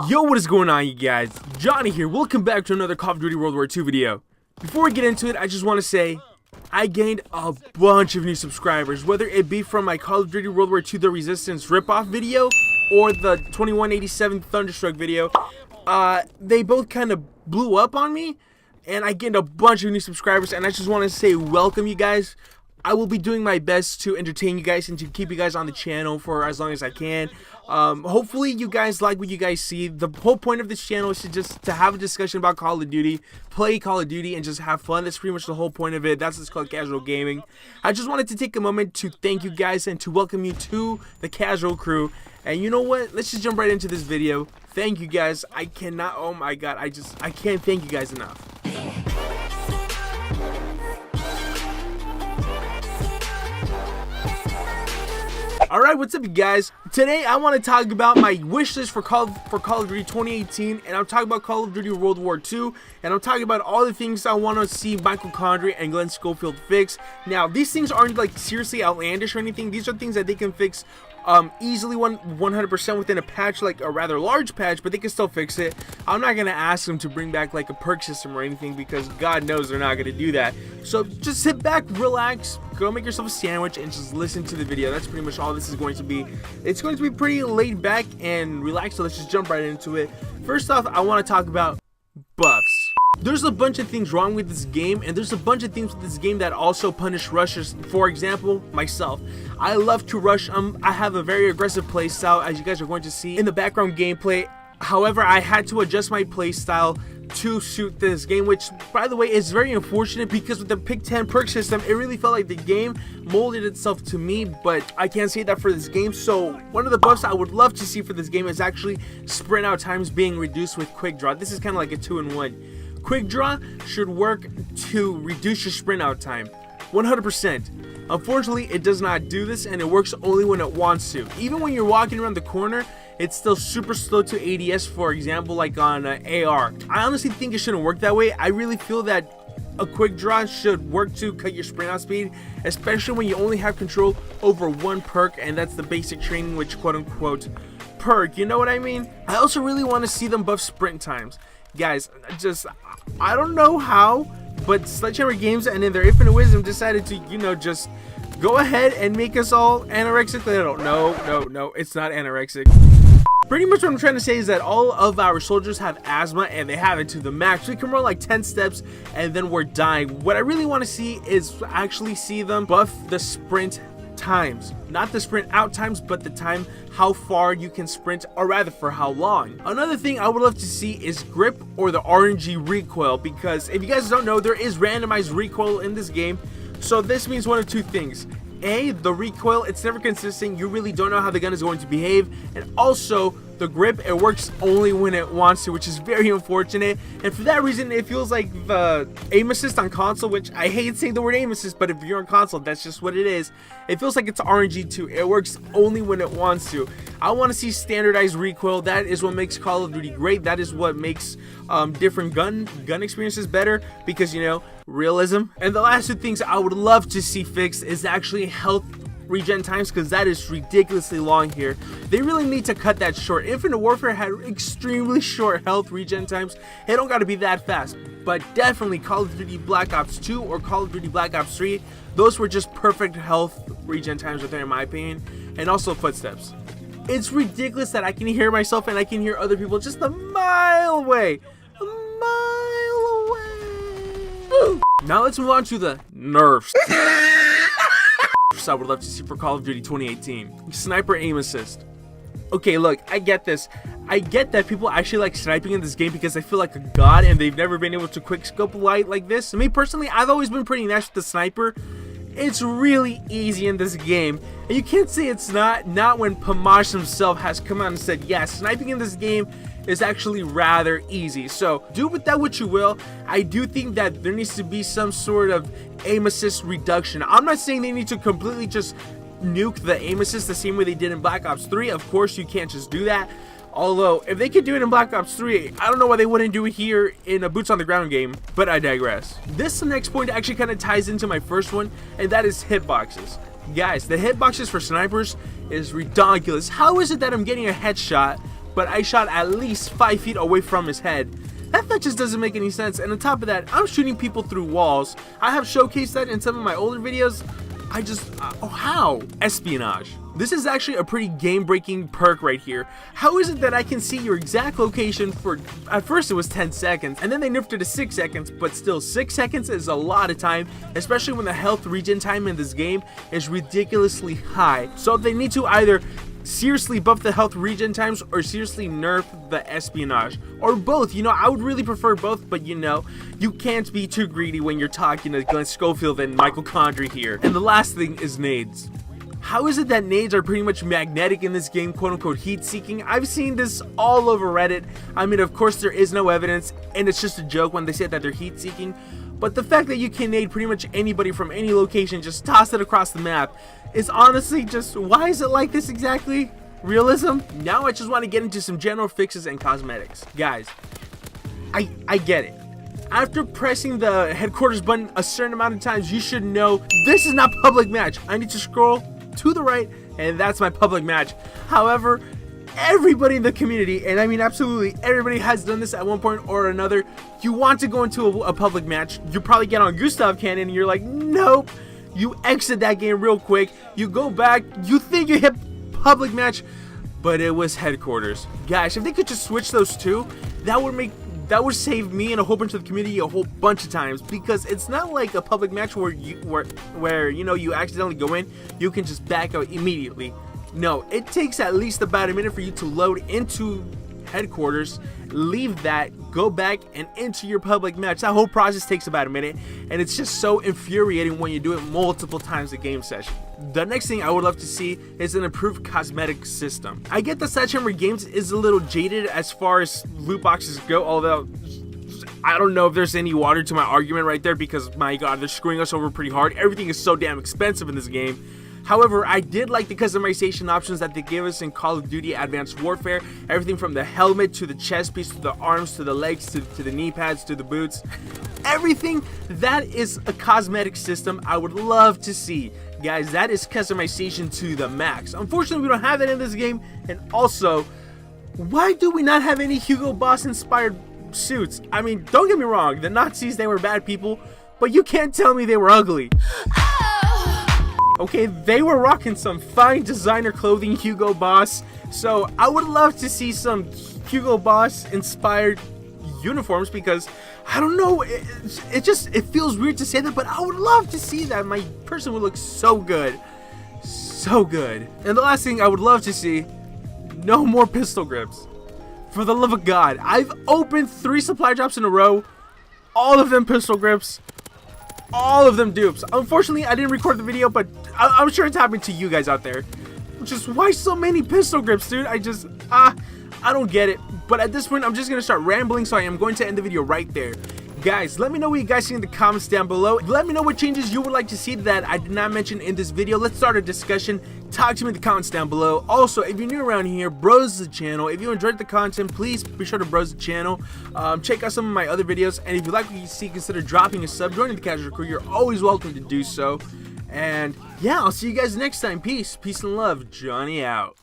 Yo, what is going on, you guys? Johnny here. Welcome back to another Call of Duty World War II video. Before we get into it, I just want to say I gained a bunch of new subscribers, whether it be from my Call of Duty World War II The Resistance ripoff video or the 2187 Thunderstruck video. They both kind of blew up on me, and I gained a bunch of new subscribers, and I just want to say welcome, you guys. I will be doing my best to entertain you guys and to keep you guys on the channel for as long as I can. Hopefully you guys like what you guys see. The whole point of this channel is to have a discussion about Call of Duty, play Call of Duty, and just have fun. That's pretty much the whole point of it. That's what's called casual gaming. I just wanted to take a moment to thank you guys and to welcome you to the casual crew. And you know what? Let's just jump right into this video. Thank you guys. I cannot, oh my god, I can't thank you guys enough. Alright, what's up, you guys? Today I want to talk about my wish list for Call of Duty 2018, and I'm talking about Call of Duty World War II, and I'm talking about all the things I want to see Michael Condrey and Glenn Schofield fix. Now, these things aren't like seriously outlandish or anything. These are things that they can fix easily 100% within a patch, like a rather large patch, but they can still fix it. I'm not gonna ask them to bring back like a perk system or anything, because God knows they're not gonna do that. So just sit back, relax, go make yourself a sandwich, and just listen to the video. That's pretty much all this is going to be. It's going to be pretty laid back and relaxed, so let's just jump right into it. First off, I want to talk about buffs. There's a bunch of things wrong with this game, and there's a bunch of things with this game that also punish rushers. For example, myself. I love to rush. I have a very aggressive play style, as you guys are going to see in the background gameplay. However, I had to adjust my play style to suit this game, which, by the way, is very unfortunate, because with the pick 10 perk system, it really felt like the game molded itself to me, but I can't say that for this game. So one of the buffs I would love to see for this game is actually sprint out times being reduced with quick draw. This is kind of like a 2-in-1. Quick draw should work to reduce your sprint out time 100%. Unfortunately, it does not do this, and it works only when it wants to. Even when you're walking around the corner, it's still super slow to ADS, for example, like on AR. I honestly think it shouldn't work that way. I really feel that a quick draw should work to cut your sprint out speed, especially when you only have control over one perk, and that's the basic training, which quote-unquote perk, you know what I mean? I also really want to see them buff sprint times. Guys, I don't know how, but Sledgehammer Games and in their infinite wisdom decided to, you know, just go ahead and make us all anorexic. No, it's not anorexic. Pretty much what I'm trying to say is that all of our soldiers have asthma, and they have it to the max. We can run like 10 steps and then we're dying. What I really want to see is actually see them buff the sprint times, not the sprint out times, but the time how far you can sprint, or rather for how long. Another thing I would love to see is grip, or the RNG recoil, because if you guys don't know, there is randomized recoil in this game. So this means one of two things: A, the recoil, it's never consistent, you really don't know how the gun is going to behave, and also the grip, it works only when it wants to, which is very unfortunate. And for that reason, it feels like the aim assist on console, which I hate saying the word aim assist, but if you're on console, that's just what it is. It feels like it's RNG too. It works only when it wants to. I want to see standardized recoil. That is what makes Call of Duty great. That is what makes different gun experiences better, because, you know, realism. And the last two things I would love to see fixed is actually health regen times, because that is ridiculously long here. They really need to cut that short. Infinite Warfare had extremely short health regen times. It don't gotta be that fast, but definitely Call of Duty Black Ops 2 or Call of Duty Black Ops 3, those were just perfect health regen times right there, in my opinion. And also footsteps. It's ridiculous that I can hear myself and I can hear other people just a mile away. A mile away. Now let's move on to the NERFs. I would love to see for Call of Duty 2018. Sniper aim assist. Okay, look, I get this. I get that people actually like sniping in this game because they feel like a god and they've never been able to quick scope light like this. Me personally, I've always been pretty nice with the sniper. It's really easy in this game, and you can't say it's not when Pamash himself has come out and said, yeah, sniping in this game is actually rather easy. So do with that what you will. I do think that there needs to be some sort of aim assist reduction. I'm not saying they need to completely just nuke the aim assist the same way they did in Black Ops 3. Of course, you can't just do that. Although, if they could do it in Black Ops 3, I don't know why they wouldn't do it here in a boots on the ground game, but I digress. This next point actually kind of ties into my first one, and that is hitboxes. Guys, the hitboxes for snipers is ridiculous. How is it that I'm getting a headshot but I shot at least 5 feet away from his head. That just doesn't make any sense. And on top of that, I'm shooting people through walls. I have showcased that in some of my older videos. I just, how? Espionage. This is actually a pretty game-breaking perk right here. How is it that I can see your exact location for, at first it was 10 seconds, and then they nerfed it to 6 seconds, but still 6 seconds is a lot of time, especially when the health regen time in this game is ridiculously high. So they need to either seriously buff the health regen times or seriously nerf the espionage, or both. You know, I would really prefer both, but you know, you can't be too greedy when you're talking to Glenn Schofield and Michael Condrey here. And the last thing is nades. How is it that nades are pretty much magnetic in this game, quote unquote heat seeking? I've seen this all over Reddit. I mean, of course there is no evidence and it's just a joke when they say that they're heat seeking, but the fact that you can nade pretty much anybody from any location, just toss it across the map, is honestly just, why is it like this exactly? Realism? Now I just want to get into some general fixes and cosmetics. Guys, I get it. After pressing the headquarters button a certain amount of times, you should know this is not public match. I need to scroll to the right and that's my public match. However, everybody in the community, and I mean absolutely everybody, has done this at one point or another. You want to go into a public match, you probably get on Gustav Cannon and you're like, nope. You exit that game real quick, you go back, you think you hit public match, but it was headquarters. Guys, if they could just switch those two, that would save me and a whole bunch of the community a whole bunch of times, because it's not like a public match where you know, you accidentally go in, you can just back out immediately. No, it takes at least about a minute for you to load into headquarters, leave that, go back and into your public match. That whole process takes about a minute, and it's just so infuriating when you do it multiple times a game session. The next thing I would love to see is an improved cosmetic system. I get that Sledgehammer Games is a little jaded as far as loot boxes go, although I don't know if there's any water to my argument right there, because my god, they're screwing us over pretty hard. Everything is so damn expensive in this game. However, I did like the customization options that they gave us in Call of Duty Advanced Warfare. Everything from the helmet to the chest piece to the arms to the legs to the knee pads to the boots. Everything that is a cosmetic system I would love to see. Guys, that is customization to the max. Unfortunately, we don't have that in this game. And also, why do we not have any Hugo Boss inspired suits? I mean, don't get me wrong, the Nazis, they were bad people, but you can't tell me they were ugly. Okay, they were rocking some fine designer clothing, Hugo Boss, so I would love to see some Hugo Boss inspired uniforms, because I don't know, it feels weird to say that, but I would love to see that. My person would look so good. So good. And the last thing I would love to see, no more pistol grips. For the love of God, I've opened 3 supply drops in a row, all of them pistol grips. All of them dupes. Unfortunately, I didn't record the video, but I'm sure it's happening to you guys out there. Just why so many pistol grips, dude? I don't get it. But at this point, I'm just gonna start rambling, so I am going to end the video right there. Guys, let me know what you guys think in the comments down below. Let me know what changes you would like to see that I did not mention in this video. Let's start a discussion. Talk to me in the comments down below. Also, if you're new around here, browse the channel. If you enjoyed the content, please be sure to browse the channel. Check out some of my other videos. And if you like what you see, consider dropping a sub, joining the casual crew. You're always welcome to do so. And yeah, I'll see you guys next time. Peace. Peace and love. Johnny out.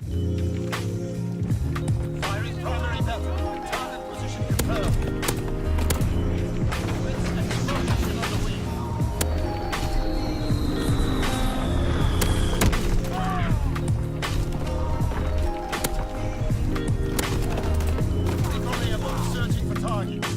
Searching for targets.